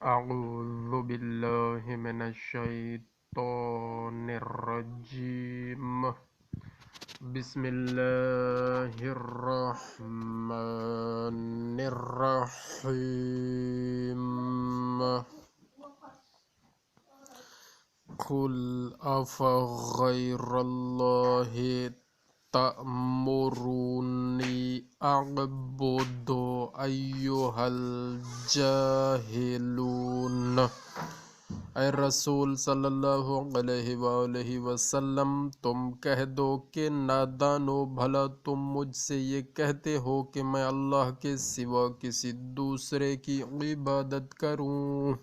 أعوذ بالله من الشيطان الرجيم. بسم الله الرحمن الرحيم. قل أفغير الله تأمروني أعبد أيها الجاهلون۔ اے رسول صلی اللہ علیہ وآلہ وسلم، تم کہہ دو کہ نادانو، بھلا تم مجھ سے یہ کہتے ہو کہ میں اللہ کے سوا کسی دوسرے کی عبادت کروں۔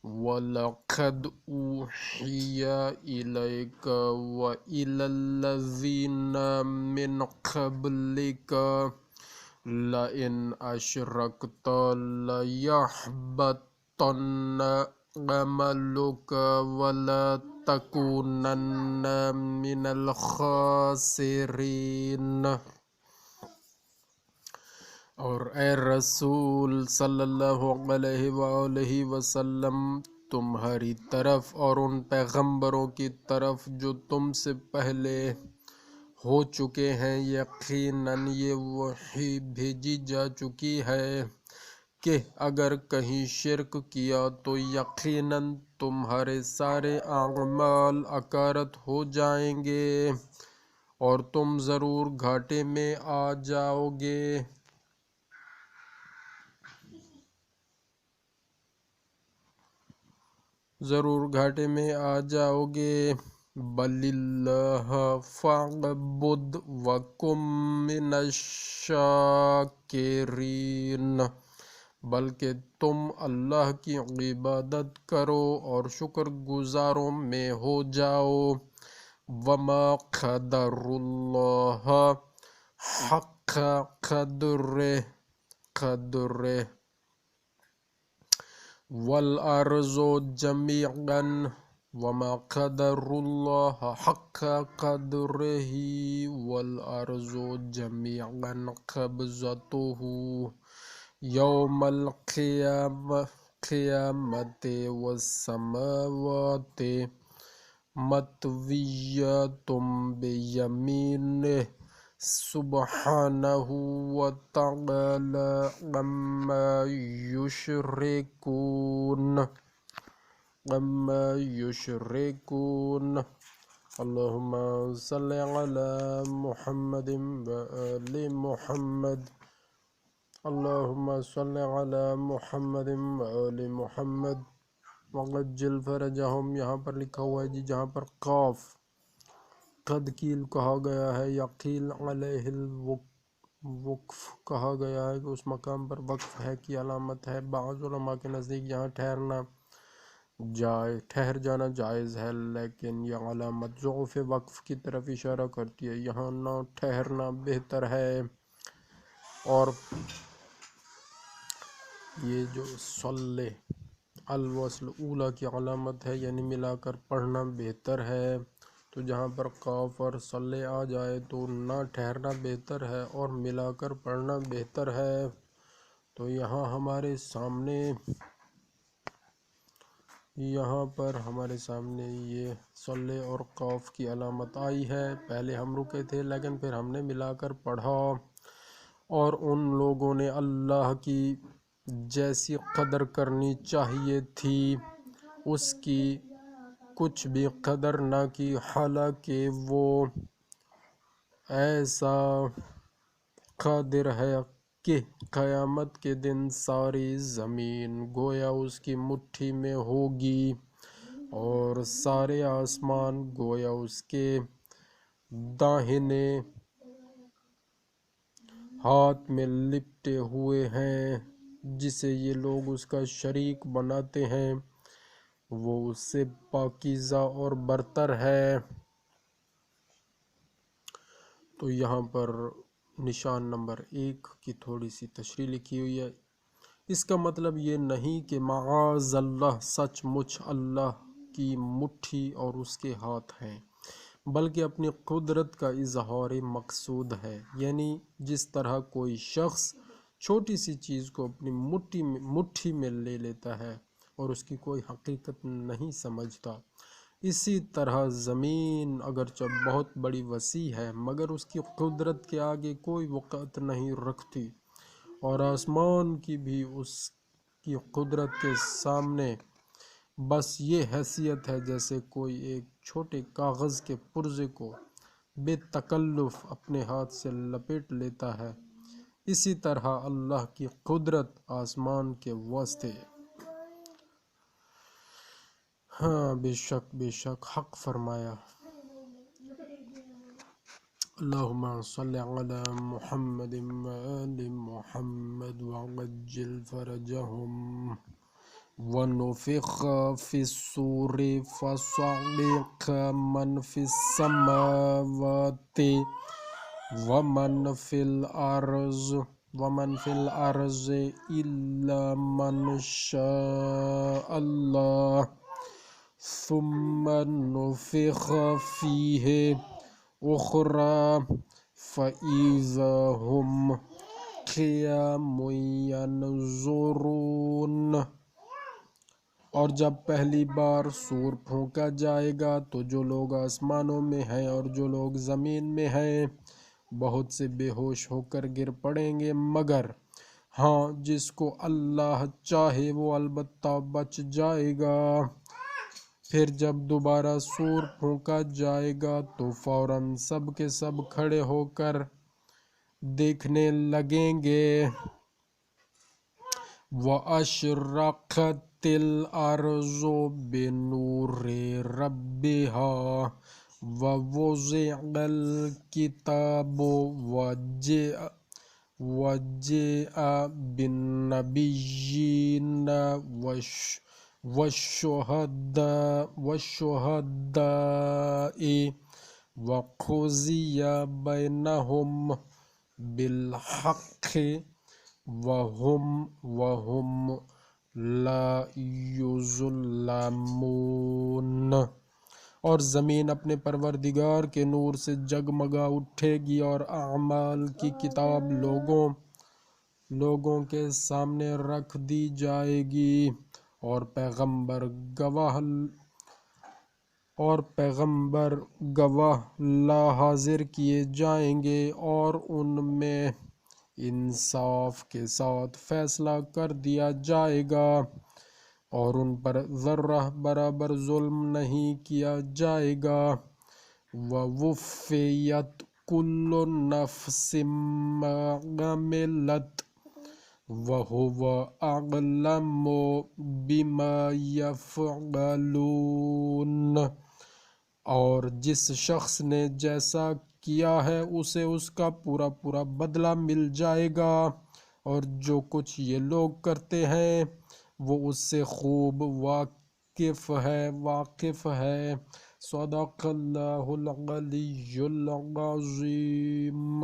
وَلَقَدْ أُوحِيَ إِلَيْكَ وَإِلَى الَّذِينَ مِنْ قَبْلِكَ لَئِنْ أَشْرَكْتَ لَيَحْبَطَنَّ عَمَلُكَ وَلَتَكُونَنَّ مِنَ الْخَاسِرِينَ۔ اور اے رسول صلی اللہ علیہ وآلہ وسلم، تمہاری طرف اور ان پیغمبروں کی طرف جو تم سے پہلے ہو چکے ہیں یقیناً یہ وحی بھیجی جا چکی ہے کہ اگر کہیں شرک کیا تو یقیناً تمہارے سارے اعمال اکارت ہو جائیں گے اور تم ضرور گھاٹے میں آ جاؤ گے۔ بَلِ اللَّهَ فَاعْبُدْ وَكُن مِّنَ الشَّاكِرِينَ، بلکہ تم اللہ کی عبادت کرو اور شکر گزاروں میں ہو جاؤ۔ وَمَا قَدَرُوا اللَّهَ حَقَّ قَدْرِهِ وَالْأَرْضُ جَمِيعًا وَمَا قَدَرُوا اللَّهَ حَقَّ قَدْرِهِ وَالْأَرْضُ جَمِيعًا قَبْضَتُهُ يَوْمَ الْقِيَامَةِ وَالسَّمَاوَاتُ مَطْوِيَّاتٌ بِيَمِينِهِ سُبْحَانَهُ وَتَعَالَى عَمَّا يُشْرِكُونَ۔ اللهم صل على محمد وآل محمد۔ اللهم صل على محمد وآل محمد وعجل فرجهم۔ یہاں پر لکھا ہوا ہے جی جہاں پر قاف قد کیل کہا گیا ہے یا قیل علیہ الوقف کہا گیا ہے کہ اس مقام پر وقف ہے کی علامت ہے۔ بعض علماء کے نزدیک یہاں ٹھہر جانا جائز ہے، لیکن یہ علامت ضعف وقف کی طرف اشارہ کرتی ہے، یہاں نہ ٹھہرنا بہتر ہے۔ اور یہ جو صلی الوصل اولا کی علامت ہے یعنی ملا کر پڑھنا بہتر ہے، تو جہاں پر قاف اور صلی آ جائے تو نہ ٹھہرنا بہتر ہے اور ملا کر پڑھنا بہتر ہے۔ تو یہاں پر ہمارے سامنے یہ صلی اور قاف کی علامت آئی ہے۔ پہلے ہم رکے تھے لیکن پھر ہم نے ملا کر پڑھا، اور ان لوگوں نے اللہ کی جیسی قدر کرنی چاہیے تھی اس کی کچھ بھی قدر نہ کی، حالانکہ وہ ایسا قادر ہے کہ قیامت کے دن ساری زمین گویا اس کی مٹھی میں ہوگی اور سارے آسمان گویا اس کے داہنے ہاتھ میں لپٹے ہوئے ہیں۔ جسے یہ لوگ اس کا شریک بناتے ہیں وہ اس سے پاکیزہ اور برتر ہے۔ تو یہاں پر نشان نمبر 1 کی تھوڑی سی تشریح لکھی ہوئی ہے۔ اس کا مطلب یہ نہیں کہ معاذ اللہ سچ مچ اللہ کی مٹھی اور اس کے ہاتھ ہیں، بلکہ اپنی قدرت کا اظہار مقصود ہے، یعنی جس طرح کوئی شخص چھوٹی سی چیز کو اپنی مٹھی میں لے لیتا ہے اور اس کی کوئی حقیقت نہیں سمجھتا۔ اسی طرح زمین اگرچہ بہت بڑی وسیع ہے مگر اس کی قدرت کے آگے کوئی وقعت نہیں رکھتی، اور آسمان کی بھی اس کی قدرت کے سامنے بس یہ حیثیت ہے جیسے کوئی ایک چھوٹے کاغذ کے پرزے کو بے تکلف اپنے ہاتھ سے لپیٹ لیتا ہے، اسی طرح اللہ کی قدرت آسمان کے واسطے۔ ہاں بے شک حق فرمایا۔ اللہم صلی علی محمد وآل محمد وعجل فرجہم۔ ونفخ فی الصور فصعق من فی السماوات ومن فی الارض الا من شاء اللہ ثم نفخ فیہ اخری فاذا هم قیام ینظرون۔ اور جب پہلی بار سور پھونکا جائے گا تو جو لوگ آسمانوں میں ہیں اور جو لوگ زمین میں ہیں بہت سے بے ہوش ہو کر گر پڑیں گے، مگر ہاں جس کو اللہ چاہے وہ البتہ بچ جائے گا۔ پھر جب دوبارہ سور پھونکا جائے گا تو فوراً سب کے سب کھڑے ہو کر دیکھنے لگیں گے۔ وَأَشْرَقَتِ الْأَرْضُ بِنُورِ رَبِّهَا وَوُضِعَ الْكِتَابُ وَجِیءَ بِالنَّبِیِّینَ وَالشُّهَدَاءِ وَقُضِیَ بَیْنَهُم بِالْحَقِّ وَهُمْ لَا یُظْلَمُونَ۔ اور زمین اپنے پروردگار کے نور سے جگمگا اٹھے گی اور اعمال کی کتاب لوگوں کے سامنے رکھ دی جائے گی، اور پیغمبر گواہ لا حاضر کیے جائیں گے، اور ان میں انصاف کے ساتھ فیصلہ کر دیا جائے گا، اور ان پر ذرہ برابر ظلم نہیں کیا جائے گا۔ وَوُفِّیَتْ كُلُّ نَفْسٍ مَّا عَمِلَتْ وَهُوَ أَعْلَمُ بِمَا يَفْعَلُونَ۔ اور جس شخص نے جیسا کیا ہے اسے اس کا پورا بدلہ مل جائے گا، اور جو کچھ یہ لوگ کرتے ہیں وہ اس سے خوب واقف ہے۔ صدق اللہ العلی العظیم۔